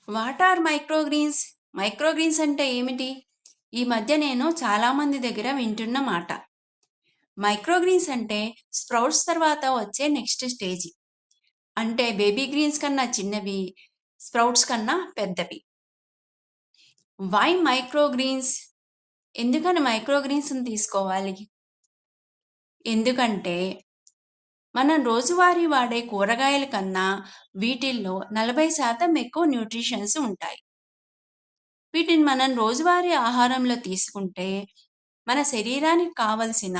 What are microgreens? Microgreens అంటే ఏమిటి? ఈ మధ్య నేను చాలామంది దగ్గర వింటున్న మాట. మైక్రోగ్రీన్స్ అంటే స్ప్రౌట్స్ తర్వాత వచ్చే నెక్స్ట్ స్టేజ్. అంటే బేబీ గ్రీన్స్ కన్నా చిన్నవి, స్ప్రౌట్స్ కన్నా పెద్దవి. Why microgreens? ఎందుకని మైక్రోగ్రీన్స్ని తీసుకోవాలి? ఎందుకంటే మనం రోజువారీ వాడే కూరగాయల కన్నా వీటిల్లో 40% ఎక్కువ న్యూట్రిషన్స్ ఉంటాయి. వీటిని మనం రోజువారీ ఆహారంలో తీసుకుంటే మన శరీరానికి కావలసిన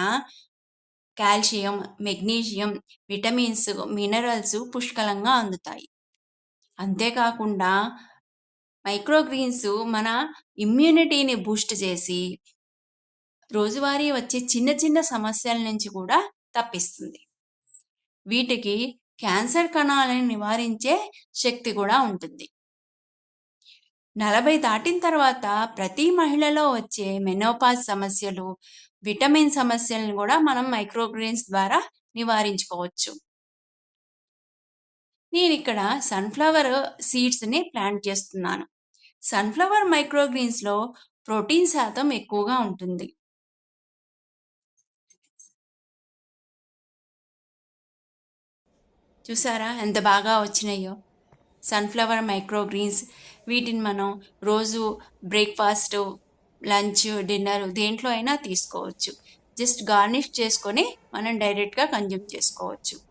కాల్షియం, మెగ్నీషియం, విటమిన్స్, మినరల్స్ పుష్కలంగా అందుతాయి. అంతేకాకుండా మైక్రోగ్రీన్స్ మన ఇమ్యూనిటీని బూస్ట్ చేసి రోజువారీ వచ్చే చిన్న చిన్న సమస్యల నుంచి కూడా తప్పిస్తుంది. వీటికి క్యాన్సర్ కణాలను నివారించే శక్తి కూడా ఉంటుంది. 40 దాటిన తర్వాత ప్రతి మహిళలో వచ్చే మెనోపాజ్ సమస్యలు, విటమిన్ సమస్యలను కూడా మనం మైక్రోగ్రీన్స్ ద్వారా నివారించుకోవచ్చు. నేను ఇక్కడ సన్ఫ్లవర్ సీడ్స్ని ప్లాంట్ చేస్తున్నాను. సన్ఫ్లవర్ మైక్రోగ్రీన్స్లో ప్రోటీన్ శాతం ఎక్కువగా ఉంటుంది. చూసారా ఎంత బాగా వచ్చినాయో సన్ఫ్లవర్ మైక్రోగ్రీన్స్. వీటిని మనం రోజు బ్రేక్ఫాస్ట్, లంచ్, డిన్నర్ దేంట్లో అయినా తీసుకోవచ్చు. జస్ట్ గార్నిష్ చేసుకొని మనం డైరెక్ట్గా కన్జ్యూమ్ చేసుకోవచ్చు.